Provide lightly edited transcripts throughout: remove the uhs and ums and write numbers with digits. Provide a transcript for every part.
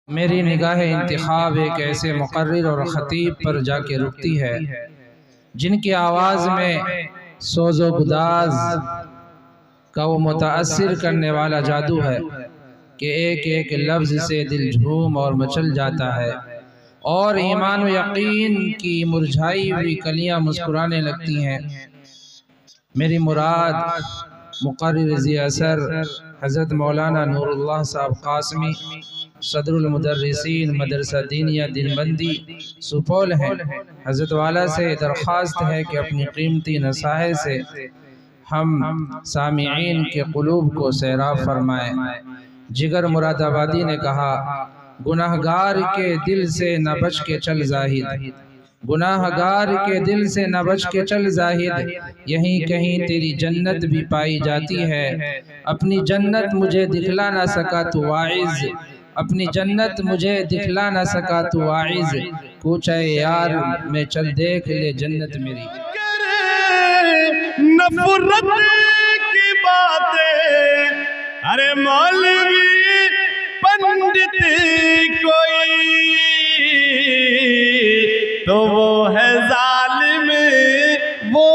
میری نگاہ انتخاب ایک ایسے مقرر اور خطیب پر جا کے رکتی ہے جن کی آواز میں سوز و گداز کا وہ متاثر کرنے والا جادو ہے کہ ایک ایک لفظ سے دل جھوم اور مچل جاتا ہے اور ایمان و یقین کی مرجھائی ہوئی کلیاں مسکرانے لگتی ہیں۔ میری مراد مقرر ذی اثر حضرت مولانا نور اللہ صاحب قاسمی، صدر المدرسین مدرسہ دینیہ دینبندی سپول ہیں۔ حضرت والا سے درخواست ہے کہ اپنی قیمتی نصاحت سے ہم سامعین کے قلوب کو سیراب فرمائیں۔ جگر مراد آبادی نے کہا، گناہگار کے دل سے نہ بچ کے چل زاہد، گناہگار کے دل سے نہ بچ کے چل زاہد، یہیں کہیں تیری جنت بھی پائی جاتی ہے۔ اپنی جنت مجھے دکھلا نہ سکا تو واعظ، اپنی جنت مجھے دکھلا نہ سکا تو واعظ، کوچہ یار میں چل دیکھ لے جنت میری۔ نفرت کی باتیں ارے مولوی پنڈت کوئی تو وہ ہے ظالم، وہ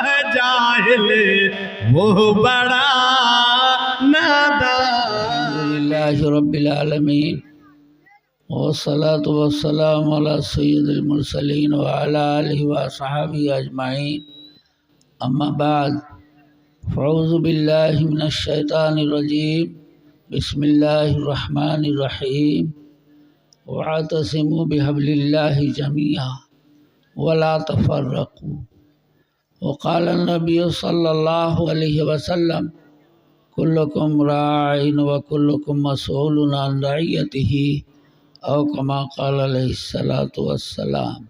ہے جاہل، وہ بڑا نادان۔ الحمدللہ رب العالمین والصلاة والسلام علی سید المرسلین وعلی آلہ وصحبہ اجمعین، اما بعد فاعوذ باللہ من الشیطان الرجیم، بسم اللہ الرحمن الرحیم، واعتصموا بحبل اللہ جميعا ولا تفرقوا، وقال النبی صلی اللہ علیہ وسلم کلکم راعٍ وکلکم مسئول عن رعیتہ، او کما قال علیہ الصلاۃ والسلام۔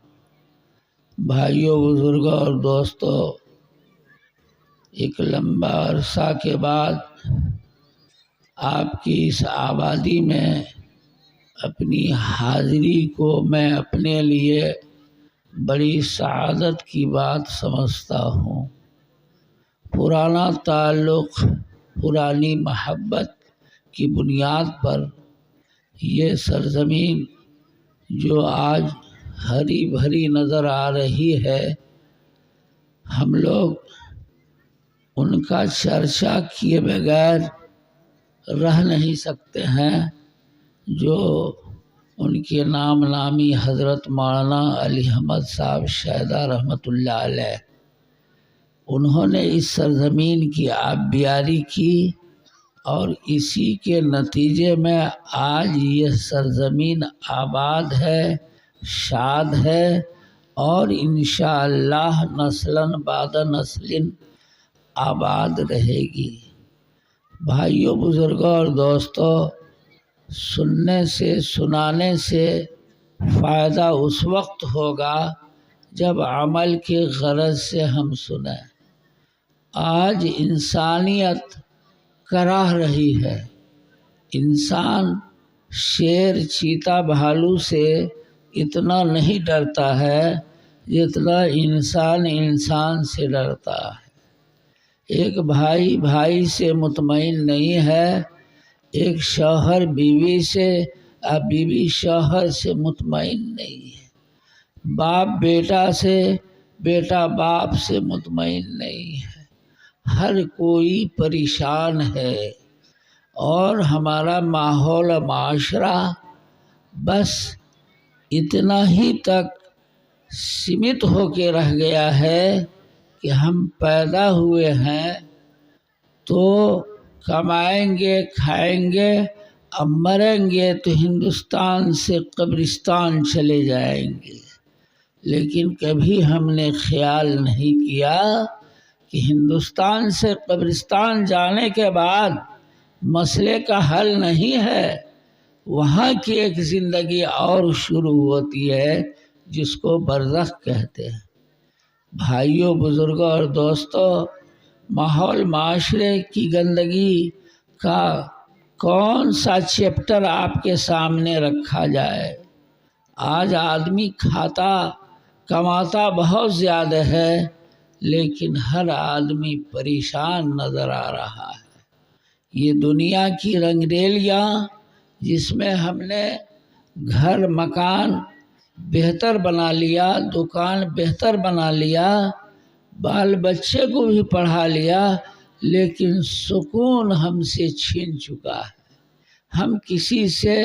بھائیوں، بزرگوں اور دوستوں، ایک لمبا عرصہ کے بعد آپ کی اس آبادی میں اپنی حاضری کو میں اپنے لیے بڑی سعادت کی بات سمجھتا ہوں۔ پرانا تعلق، پرانی محبت کی بنیاد پر یہ سرزمین جو آج ہری بھری نظر آ رہی ہے، ہم لوگ ان کا چرچا کیے بغیر رہ نہیں سکتے ہیں، جو ان کے نام نامی حضرت مولانا علی احمد صاحب شیدہ رحمۃ اللہ علیہ، انہوں نے اس سرزمین کی آبیاری کی اور اسی کے نتیجے میں آج یہ سرزمین آباد ہے، شاد ہے، اور انشاءاللہ نسلاً بعد نسل آباد رہے گی۔ بھائیوں، بزرگوں اور دوستوں، سننے سے، سنانے سے فائدہ اس وقت ہوگا جب عمل کے غرض سے ہم سنیں۔ آج انسانیت کرہ رہی ہے، انسان شیر چیتا بھالو سے اتنا نہیں ڈرتا ہے جتنا انسان انسان سے ڈرتا ہے۔ ایک بھائی بھائی سے مطمئن نہیں ہے، ایک شوہر بیوی سے، بیوی شوہر سے مطمئن نہیں ہے، باپ بیٹا سے، بیٹا باپ سے مطمئن نہیں ہے، ہر کوئی پریشان ہے، اور ہمارا ماحول و معاشرہ بس اتنا ہی تک سمت ہو کے رہ گیا ہے کہ ہم پیدا ہوئے ہیں تو کمائیں گے، کھائیں گے، اب مریں گے تو ہندوستان سے قبرستان چلے جائیں گے، لیکن کبھی ہم نے خیال نہیں کیا کہ ہندوستان سے قبرستان جانے کے بعد مسئلے کا حل نہیں ہے، وہاں کی ایک زندگی اور شروع ہوتی ہے جس کو برزخ کہتے ہیں۔ بھائیوں، بزرگوں اور دوستوں، ماحول معاشرے کی گندگی کا کون سا چیپٹر آپ کے سامنے رکھا جائے؟ آج آدمی کھاتا کماتا بہت زیادہ ہے، لیکن ہر آدمی پریشان نظر آ رہا ہے۔ یہ دنیا کی رنگ ریلیاں جس میں ہم نے گھر مکان بہتر بنا لیا، دکان بہتر بنا لیا، بال بچے کو بھی پڑھا لیا، لیکن سکون ہم سے چھین چکا ہے۔ ہم کسی سے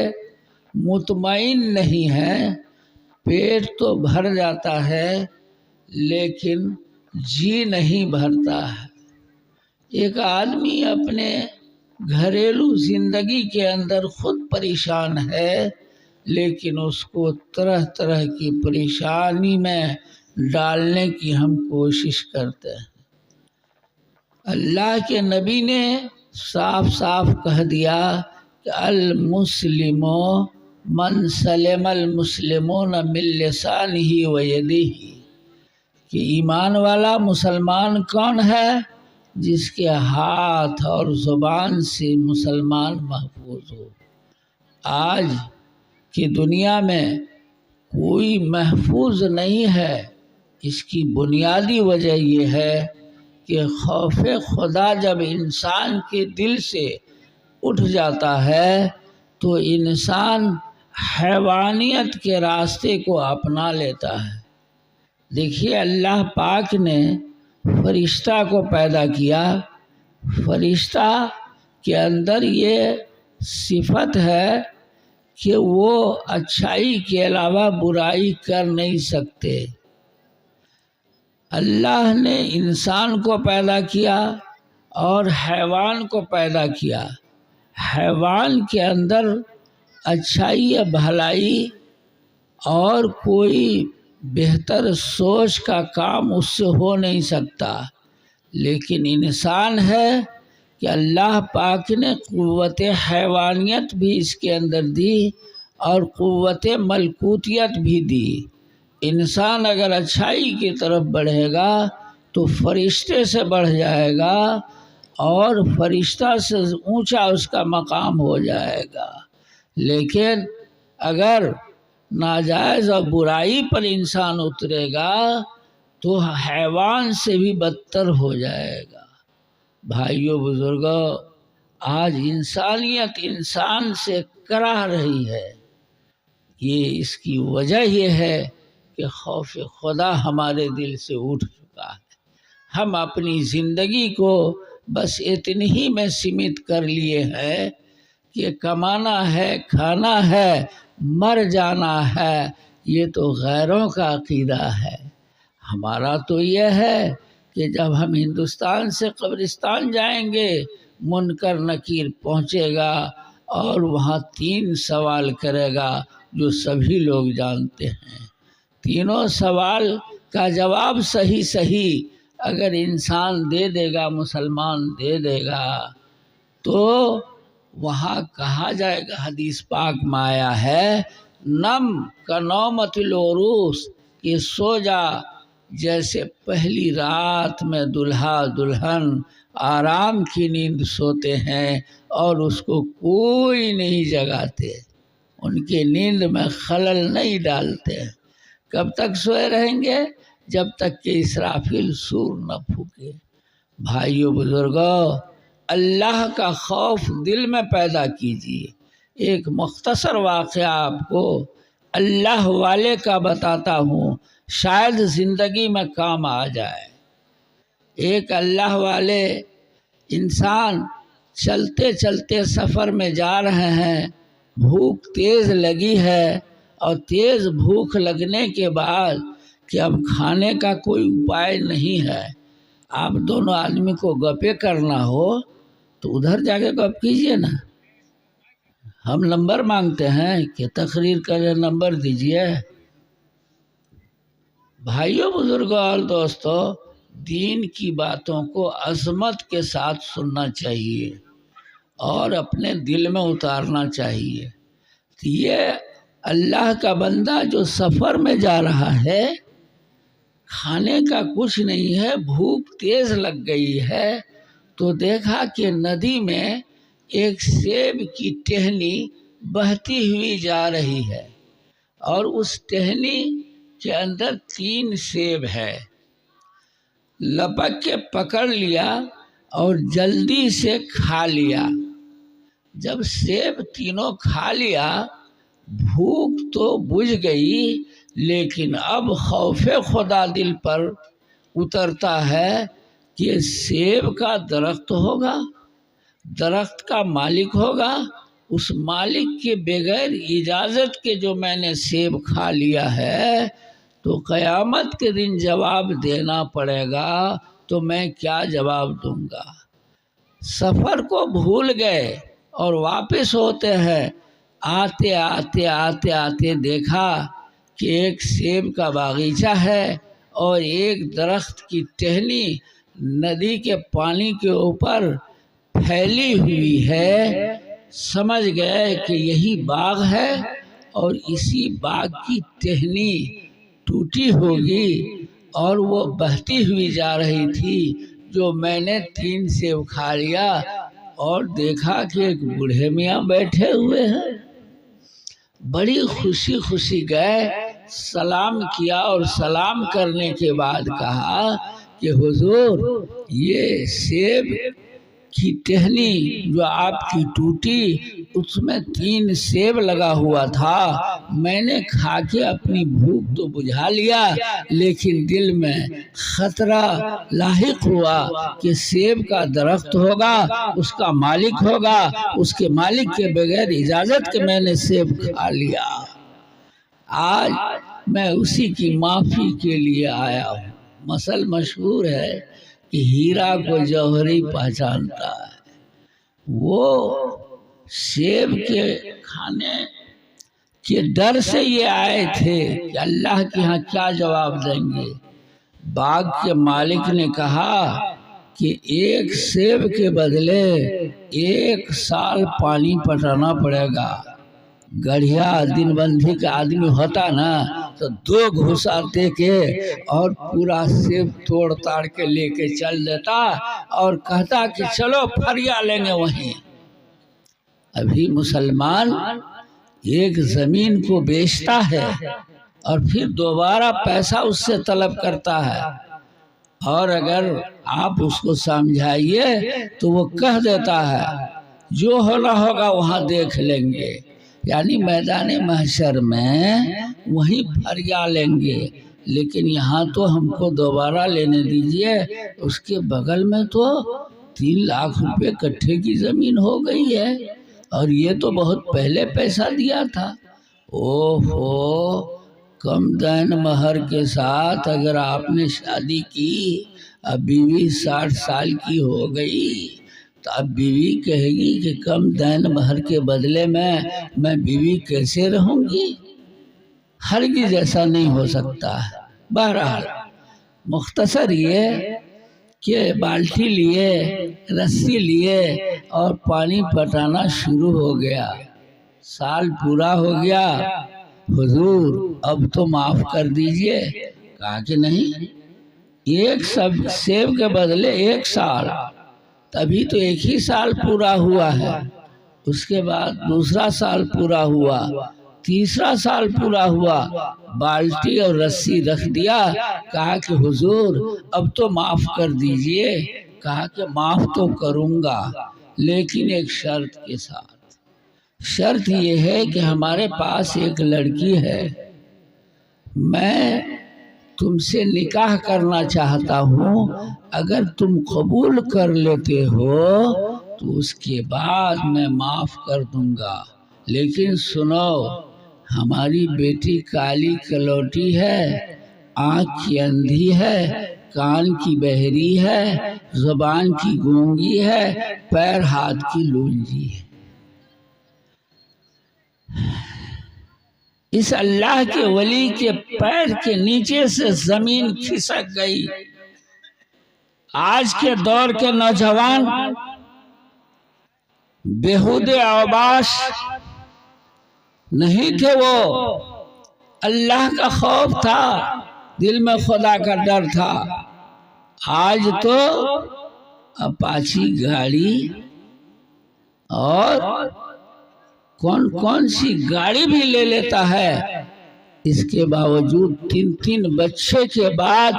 مطمئن نہیں ہیں، پیٹ تو بھر جاتا ہے لیکن جی نہیں بھرتا ہے۔ ایک آدمی اپنے گھریلو زندگی کے اندر خود پریشان ہے، لیکن اس کو طرح طرح کی پریشانی میں ڈالنے کی ہم کوشش کرتے ہیں۔ اللہ کے نبی نے صاف صاف کہہ دیا کہ المسلم من سلم المسلمون من لسانہ و یدہ، کہ ایمان والا مسلمان کون ہے؟ جس کے ہاتھ اور زبان سے مسلمان محفوظ ہو۔ آج کی دنیا میں کوئی محفوظ نہیں ہے۔ اس کی بنیادی وجہ یہ ہے کہ خوف خدا جب انسان کے دل سے اٹھ جاتا ہے تو انسان حیوانیت کے راستے کو اپنا لیتا ہے۔ دیکھیے اللہ پاک نے فرشتہ کو پیدا کیا، فرشتہ کے اندر یہ صفت ہے کہ وہ اچھائی کے علاوہ برائی کر نہیں سکتے۔ اللہ نے انسان کو پیدا کیا اور حیوان کو پیدا کیا۔ حیوان کے اندر اچھائی یا بھلائی اور کوئی بہتر سوچ کا کام اس سے ہو نہیں سکتا، لیکن انسان ہے کہ اللہ پاک نے قوت حیوانیت بھی اس کے اندر دی اور قوت ملکوتیت بھی دی۔ انسان اگر اچھائی کی طرف بڑھے گا تو فرشتے سے بڑھ جائے گا اور فرشتہ سے اونچا اس کا مقام ہو جائے گا، لیکن اگر ناجائز اور برائی پر انسان اترے گا تو حیوان سے بھی بدتر ہو جائے گا۔ بھائیو بزرگو، آج انسانیت انسان سے کرہ رہی ہے۔ یہ اس کی وجہ یہ ہے کہ خوف خدا ہمارے دل سے اٹھ چکا ہے۔ ہم اپنی زندگی کو بس اتنی ہی میں سمت کر لیے ہیں کہ کمانا ہے، کھانا ہے، مر جانا ہے۔ یہ تو غیروں کا عقیدہ ہے۔ ہمارا تو یہ ہے کہ جب ہم ہندوستان سے قبرستان جائیں گے، منکر نکیر پہنچے گا اور وہاں 3 سوال کرے گا جو سبھی لوگ جانتے ہیں۔ تینوں سوال کا جواب صحیح اگر انسان دے دے گا، مسلمان دے دے گا، تو وہاں کہا جائے گا، حدیث پاک میں آیا ہے، نم کا نومت العروس، کہ سو جا جیسے پہلی رات میں دلہا دلہن آرام کی نیند سوتے ہیں اور اس کو کوئی نہیں جگاتے، ان کی نیند میں خلل نہیں ڈالتے۔ کب تک سوئے رہیں گے؟ جب تک کہ اسرافیل سور نہ پھونکے۔ بھائیو بزرگو، اللہ کا خوف دل میں پیدا کیجیے۔ ایک مختصر واقعہ آپ کو اللہ والے کا بتاتا ہوں، شاید زندگی میں کام آ جائے۔ ایک اللہ والے انسان چلتے چلتے سفر میں جا رہے ہیں، بھوک تیز لگی ہے، اور تیز بھوک لگنے کے بعد کہ اب کھانے کا کوئی اپائے نہیں ہے، آپ دونوں آدمی کو گپے کرنا ہو تو ادھر جا کے گپ کیجئے نا۔ ہم نمبر مانگتے ہیں کہ تقریر کرے، نمبر دیجئے۔ بھائیوں بزرگوں اور دوستو، دین کی باتوں کو عظمت کے ساتھ سننا چاہیے اور اپنے دل میں اتارنا چاہیے۔ یہ اللہ کا بندہ جو سفر میں جا رہا ہے، کھانے کا کچھ نہیں ہے، بھوک تیز لگ گئی ہے، تو دیکھا کہ ندی میں ایک سیب کی ٹہنی بہتی ہوئی جا رہی ہے اور اس ٹہنی کے اندر 3 سیب ہے۔ لپک کے پکڑ لیا اور جلدی سے کھا لیا۔ جب سیب تینوں کھا لیا بھوک تو بجھ گئی، لیکن اب خوف خدا دل پر اترتا ہے کہ سیب کا درخت ہوگا، درخت کا مالک ہوگا، اس مالک کے بغیر اجازت کے جو میں نے سیب کھا لیا ہے تو قیامت کے دن جواب دینا پڑے گا، تو میں کیا جواب دوں گا؟ سفر کو بھول گئے اور واپس ہوتے ہیں، آتے آتے آتے آتے دیکھا کہ ایک سیب کا باغیچہ ہے اور ایک درخت کی ٹہنی ندی کے پانی کے اوپر پھیلی ہوئی ہے۔ سمجھ گئے کہ یہی باغ ہے اور اسی باغ کی ٹہنی ٹوٹی ہوگی اور وہ بہتی ہوئی جا رہی تھی، جو میں نے 3 سیب کھا لیا اور دیکھا کہ ایک بوڑھے میاں بیٹھے ہوئے ہیں۔ بڑی خوشی خوشی گئے، سلام کیا اور سلام کرنے کے بعد کہا کہ حضور یہ سیب کی ٹہنی جو آپ کی ٹوٹی اس میں 3 سیب لگا ہوا تھا، میں نے کھا کے اپنی بھوک تو بجھا لیا، لیکن دل میں خطرہ لاحق ہوا کہ سیب کا درخت ہوگا، اس کا مالک ہوگا، اس کے مالک کے بغیر اجازت کے میں نے سیب کھا لیا۔ آج میں اسی کی معافی کے لیے آیا ہوں۔ مثل مشہور ہے کہ ہیرا کو جوہری پہچانتا ہے۔ وہ سیب کے کھانے کے ڈر سے یہ آئے تھے کہ اللہ کے ہاں کیا جواب دیں گے۔ باغ کے مالک نے کہا کہ 1 سیب کے بدلے 1 سال پانی پٹانا پڑے گا۔ گڑھیا دن بندی کا آدمی ہوتا نا تو 2 گھوسا دے کے اور پورا سیب توڑ تاڑ کے لے کے چل دیتا اور کہتا کہ چلو پھریا لیں گے وہیں۔ ابھی مسلمان ایک زمین کو بیچتا ہے اور پھر دوبارہ پیسہ اس سے طلب کرتا ہے، اور اگر آپ اس کو سمجھائیے تو وہ کہہ دیتا ہے جو ہونا ہوگا وہاں دیکھ لیں گے، یعنی میدان محشر میں وہیں پھریا لیں گے، لیکن یہاں تو ہم کو دوبارہ لینے دیجئے۔ اس کے بغل میں تو 3 لاکھ روپے کٹھے کی زمین ہو گئی ہے اور یہ تو بہت پہلے پیسہ دیا تھا۔ اوہو، کم دین مہر کے ساتھ اگر آپ نے شادی کی، اب بیوی 60 سال کی ہو گئی تو اب بیوی کہے گی کہ کم دین مہر کے بدلے میں بیوی کیسے رہوں گی؟ ہرگز ایسا نہیں ہو سکتا ہے۔ بہرحال مختصر یہ کہ بالٹی لیے، رسی لیے اور پانی پٹانا شروع ہو گیا۔ سال پورا ہو گیا، حضور اب تو معاف کر دیجئے۔ کہا کہ نہیں، 1 سیب کے بدلے 1 سال، تبھی تو 1 ہی سال پورا ہوا ہے۔ اس کے بعد دوسرا سال پورا ہوا، تیسرا سال پورا ہوا، بالٹی اور رسی رکھ دیا۔ کہا کہ حضور اب تو معاف کر دیجئے۔ کہا کہ معاف تو کروں گا، لیکن ایک شرط کے ساتھ۔ شرط یہ ہے کہ ہمارے پاس ایک لڑکی ہے، میں تم سے نکاح کرنا چاہتا ہوں، اگر تم قبول کر لیتے ہو تو اس کے بعد میں معاف کر دوں گا، لیکن سنو، ہماری بیٹی کالی کلوٹی ہے، آنکھ کی اندھی ہے، کان کی بہری ہے، زبان کی گونگی ہے، پیر ہاتھ کی لونجی ہے۔ اس اللہ کے ولی کے پیر کے نیچے سے زمین کھسک گئی۔ آج کے دور کے نوجوان بیہودے اوباش نہیں تھے، وہ اللہ کا خوف تھا، دل میں خدا کا ڈر تھا۔ آج تو اپاچی گاڑی اور کون سی گاڑی بھی لے لیتا ہے، اس کے باوجود 3 بچے کے بعد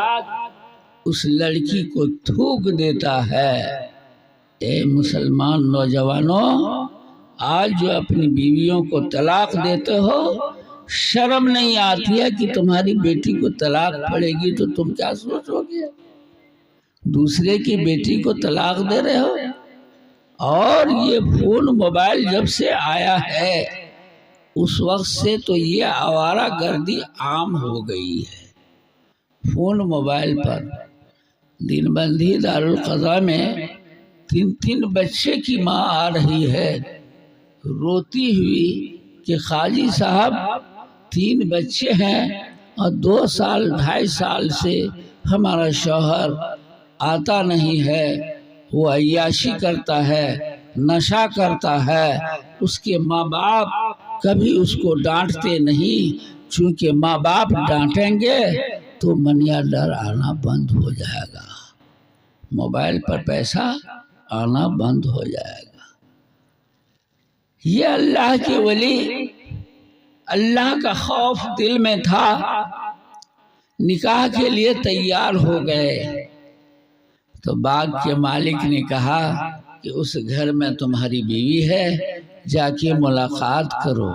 اس لڑکی کو تھوک دیتا ہے۔ اے مسلمان نوجوانوں، آج جو اپنی بیویوں کو طلاق دیتے ہو، شرم نہیں آتی ہے کہ تمہاری بیٹی کو طلاق پڑے گی تو تم کیا سوچو گے؟ دوسرے کی بیٹی کو طلاق دے رہے ہو۔ اور یہ فون موبائل جب سے آیا ہے اس وقت سے تو یہ آوارہ گردی عام ہو گئی ہے۔ فون موبائل پر دن بندی دارالقضا میں 3 بچے کی ماں آ رہی ہے روتی ہوئی کہ قاضی صاحب 3 بچے ہیں اور 2 سال 2.5 سال سے ہمارا شوہر آتا نہیں ہے، وہ عیاشی کرتا ہے، نشہ کرتا ہے، اس کے ماں باپ کبھی اس کو ڈانٹتے نہیں، چونکہ ماں باپ ڈانٹیں گے تو منی آرڈر آنا بند ہو جائے گا، موبائل پر پیسہ آنا بند ہو جائے گا۔ یہ اللہ کے ولی اللہ کا خوف دل میں تھا، نکاح کے لیے تیار ہو گئے تو باغ کے مالک نے کہا کہ اس گھر میں تمہاری بیوی ہے، جا کے ملاقات کرو۔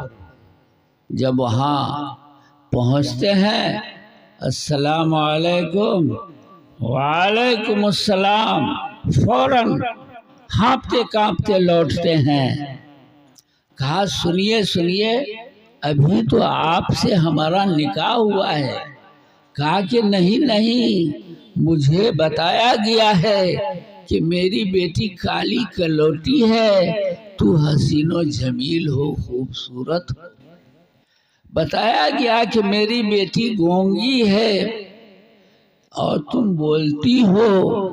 جب وہاں پہنچتے ہیں، السلام علیکم، وعلیکم السلام، فوراً ہانپتے کانپتے لوٹتے ہیں۔ کہا سنیے ابھی تو آپ سے ہمارا نکاح ہوا ہے۔ کہا کہ نہیں، مجھے بتایا گیا ہے کہ میری بیٹی کالی کلوٹی ہے، تو حسین و جمیل ہو، خوبصورت ہو۔ بتایا گیا کہ میری بیٹی گونگی ہے اور تم بولتی ہو۔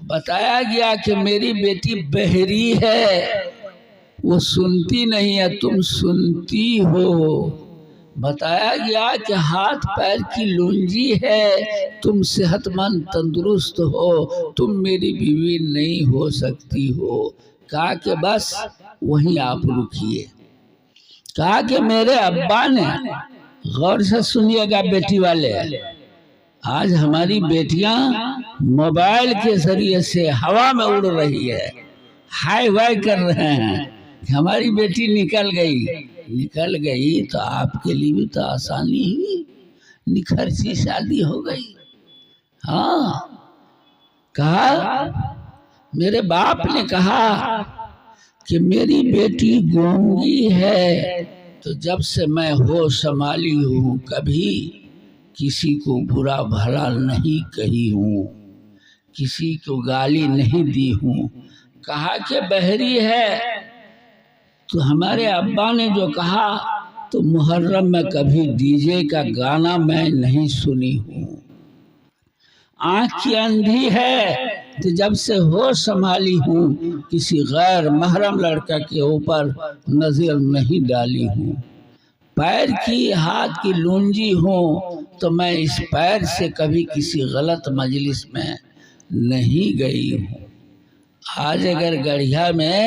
بتایا گیا کہ میری بیٹی بہری ہے، وہ سنتی نہیں ہے، تم سنتی ہو۔ بتایا گیا کہ ہاتھ پیر کی لونجی ہے، تم صحت مند تندرست ہو، تم میری بیوی نہیں ہو سکتی ہو۔ کہا کہ بس وہیں آپ رکیے۔ کہا کہ میرے ابا نے، غور سے سنیے گا بیٹی والے، آج ہماری بیٹیاں موبائل کے ذریعے سے ہوا میں اڑ رہی ہے، ہائی وائی کر رہے ہیں کہ ہماری بیٹی نکل گئی تو آپ کے لیے بھی تو آسانی ہوئی، نکھرچی شادی ہو گئی۔ ہاں، کہا میرے باپ نے کہا کہ میری بیٹی گونگی ہے، تو جب سے میں ہوش سنبھالی ہوں کبھی کسی کو برا بھلا نہیں کہی ہوں، کسی کو گالی نہیں دی ہوں۔ کہا کہ بہری ہے، تو ہمارے ابا نے جو کہا تو محرم میں کبھی ڈی جے کا گانا میں نہیں سنی ہوں۔ آنکھ کی اندھی ہے، تو جب سے ہوش سنبھالی ہوں کسی غیر محرم لڑکا کے اوپر نظر نہیں ڈالی ہوں۔ پیر کی ہاتھ کی لونجی ہوں تو میں اس پیر سے کبھی کسی غلط مجلس میں نہیں گئی ہوں۔ آج اگر گڑھیا میں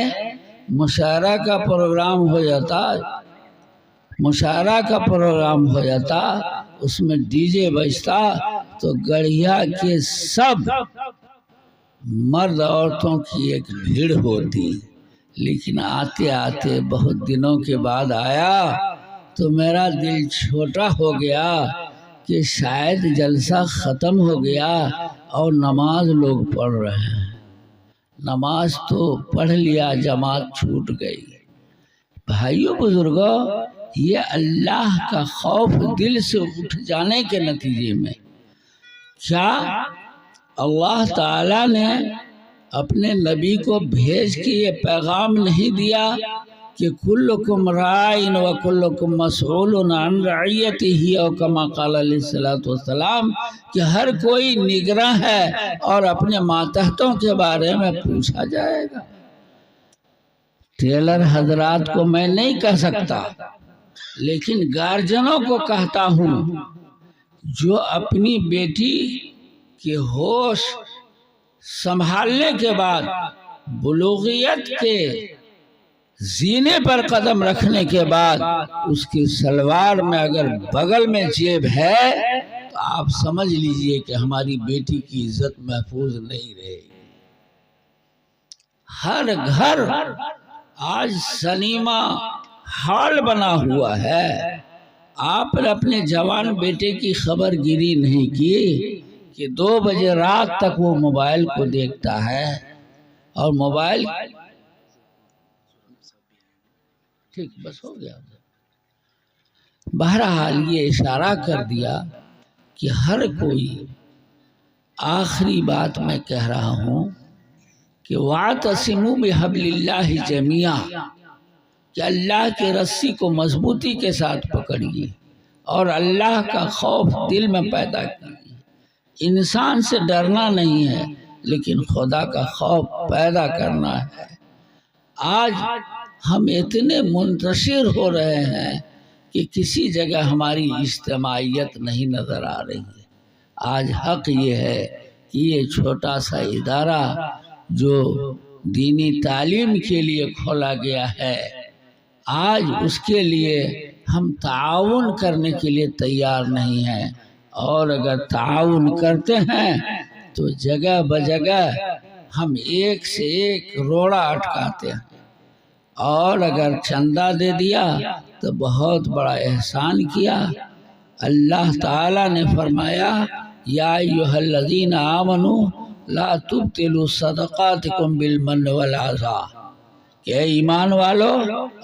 مشاعرہ کا پروگرام ہو جاتا، اس میں ڈی جے بجتا تو گڑھیا کے سب مرد عورتوں کی ایک بھیڑ ہوتی، لیکن آتے آتے بہت دنوں کے بعد آیا تو میرا دل چھوٹا ہو گیا کہ شاید جلسہ ختم ہو گیا اور نماز لوگ پڑھ رہے ہیں۔ نماز تو پڑھ لیا، جماعت چھوٹ گئی۔ بھائیوں بزرگوں، یہ اللہ کا خوف دل سے اٹھ جانے کے نتیجے میں کیا اللہ تعالیٰ نے اپنے نبی کو بھیج کے یہ پیغام نہیں دیا کہ کلکم رائن و کلکم مسئول عن رعیتہ، اور کما قال علیہ الصلوۃ والسلام کہ ہر کوئی نگراں ہے اور اپنے ماتحتوں کے بارے میں پوچھا جائے گا۔ ٹیلر حضرات کو میں نہیں کہہ سکتا، لیکن گارجنوں کو کہتا ہوں جو اپنی بیٹی کے ہوش سنبھالنے کے بعد بلوغیت کے زینے پر قدم رکھنے کے بعد اس کی سلوار میں اگر بغل میں جیب ہے تو آپ سمجھ لیجئے کہ ہماری بیٹی کی عزت محفوظ نہیں رہے گی۔ ہر گھر آج سنیما ہال بنا ہوا ہے. آپ نے اپنے جوان بیٹے کی خبر گیری نہیں کی کہ 2 بجے رات تک وہ موبائل کو دیکھتا ہے. اور موبائل ٹھیک بس ہو گیا. بہرحال یہ اشارہ کر دیا کہ ہر کوئی، آخری بات میں کہہ رہا ہوں کہ وَاعْتَصِمُوا بِحَبْلِ اللَّهِ جَمِيعًا، کہ اللہ کی رسی کو مضبوطی کے ساتھ پکڑیے اور اللہ کا خوف دل میں پیدا کیجیے. انسان سے ڈرنا نہیں ہے لیکن خدا کا خوف پیدا کرنا ہے. آج ہم اتنے منتشر ہو رہے ہیں کہ کسی جگہ ہماری اجتماعیت نہیں نظر آ رہی ہے. آج حق یہ ہے کہ یہ چھوٹا سا ادارہ جو دینی تعلیم کے لیے کھولا گیا ہے، آج اس کے لیے ہم تعاون کرنے کے لیے تیار نہیں ہیں. اور اگر تعاون کرتے ہیں تو جگہ بجگہ ہم ایک سے ایک روڑا اٹکاتے ہیں. اور اگر چندہ دے دیا تو بہت بڑا احسان کیا. اللہ تعالیٰ نے فرمایا یا ایھا الذین آمنوا لا تبطلوا صدقاتکم بالمن والعذا، کہ اے ایمان والو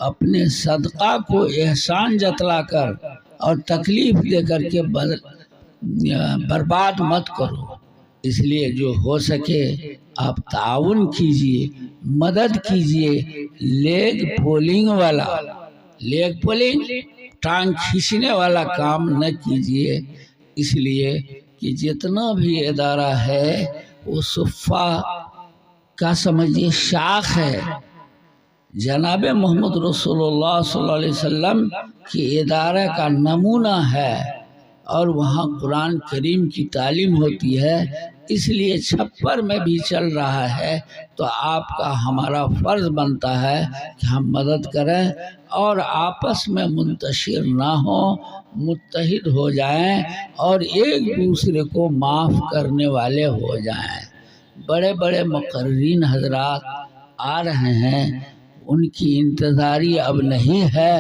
اپنے صدقہ کو احسان جتلا کر اور تکلیف دے کر کے برباد مت کرو. اس لیے جو ہو سکے آپ تعاون کیجئے، مدد کیجئے. لیگ پولنگ ٹانگ کھینچنے والا کام نہ کیجئے. اس لیے کہ جتنا بھی ادارہ ہے وہ صفہ کا سمجھیے شاخ ہے. جناب محمد رسول اللہ صلی اللہ علیہ وسلم کی ادارہ کا نمونہ ہے اور وہاں قرآن کریم کی تعلیم ہوتی ہے. اس لیے چھپر میں بھی چل رہا ہے تو آپ کا ہمارا فرض بنتا ہے کہ ہم مدد کریں اور آپس میں منتشر نہ ہوں، متحد ہو جائیں اور ایک دوسرے کو معاف کرنے والے ہو جائیں. بڑے بڑے مقررین حضرات آ رہے ہیں، ان کی انتظاری اب نہیں ہے.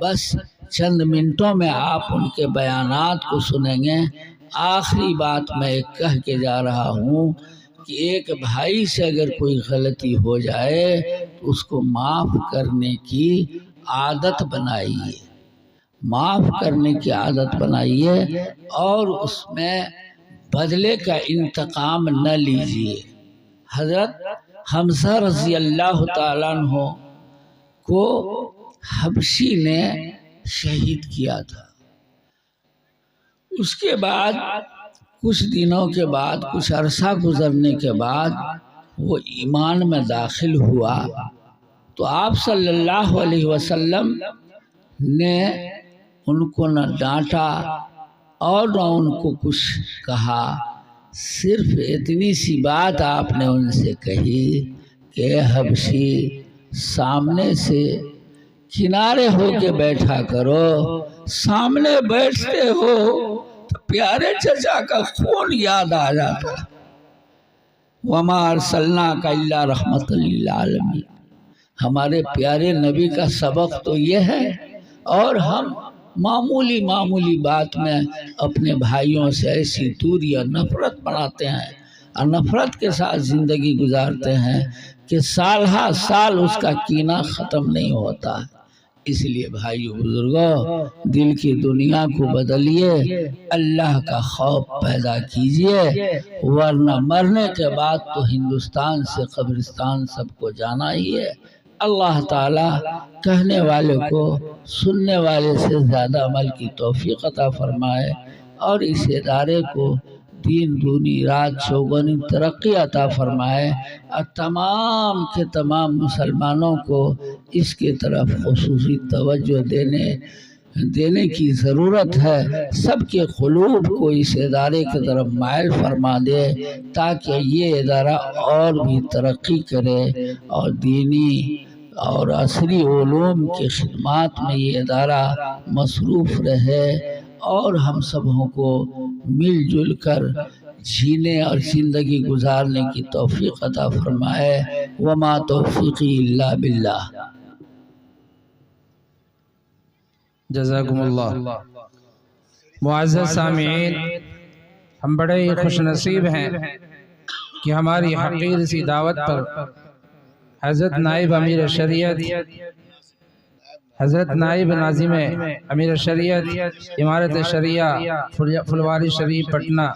بس چند منٹوں میں آپ ان کے بیانات کو سنیں گے. آخری بات میں ایک کہہ کے جا رہا ہوں کہ ایک بھائی سے اگر کوئی غلطی ہو جائے تو اس کو معاف کرنے کی عادت بنائیے، معاف کرنے کی عادت بنائیے اور اس میں بدلے کا انتقام نہ لیجیے. حضرت حمزہ رضی اللہ تعالیٰ عنہ کو حبشی نے شہید کیا تھا. اس کے بعد کچھ دنوں کے بعد، کچھ عرصہ گزرنے کے بعد وہ ایمان میں داخل ہوا تو آپ صلی اللہ علیہ وسلم نے ان کو نہ ڈانٹا اور نہ ان کو کچھ کہا. صرف اتنی سی بات آپ نے ان سے کہی کہ اے حبشی، سامنے سے کنارے ہو کے بیٹھا کرو. سامنے بیٹھتے ہو تو پیارے چچا کا خون یاد آ جاتا. وما ارسلناک الا رحمۃ للعالمین، ہمارے پیارے نبی کا سبق تو یہ ہے. اور ہم معمولی بات میں اپنے بھائیوں سے ایسی دوری اور نفرت بناتے ہیں اور نفرت کے ساتھ زندگی گزارتے ہیں کہ سال ہا سال اس کا کینہ ختم نہیں ہوتا. اس لیے بھائیو بزرگوں، دل کی دنیا کو بدلیے، اللہ کا خوف پیدا کیجیے، ورنہ مرنے کے بعد تو ہندوستان سے قبرستان سب کو جانا ہی ہے. اللہ تعالیٰ کہنے والے کو سننے والے سے زیادہ عمل کی توفیق عطا فرمائے اور اس ادارے کو دین دونی رات چوگنی ترقی عطا فرمائے اور تمام کے تمام مسلمانوں کو اس کی طرف خصوصی توجہ دینے کی ضرورت ہے. سب کے قلوب کو اس ادارے کی طرف مائل فرما دے تاکہ یہ ادارہ اور بھی ترقی کرے اور دینی اور عصری علوم کی خدمات میں یہ ادارہ مصروف رہے اور ہم سبوں کو مل جل کر جینے اور زندگی گزارنے کی توفیق عطا فرمائے. وما توفیقی الا باللہ. جزاکم اللہ۔ معزز سامعین، ہم بڑے ہی خوش نصیب ہیں کہ ہماری حقیر سی دعوت پر حضرت نائب امیر شریعت، حضرت نائب ناظم امیر شریعت امارت شریعہ فلواری شریف پٹنہ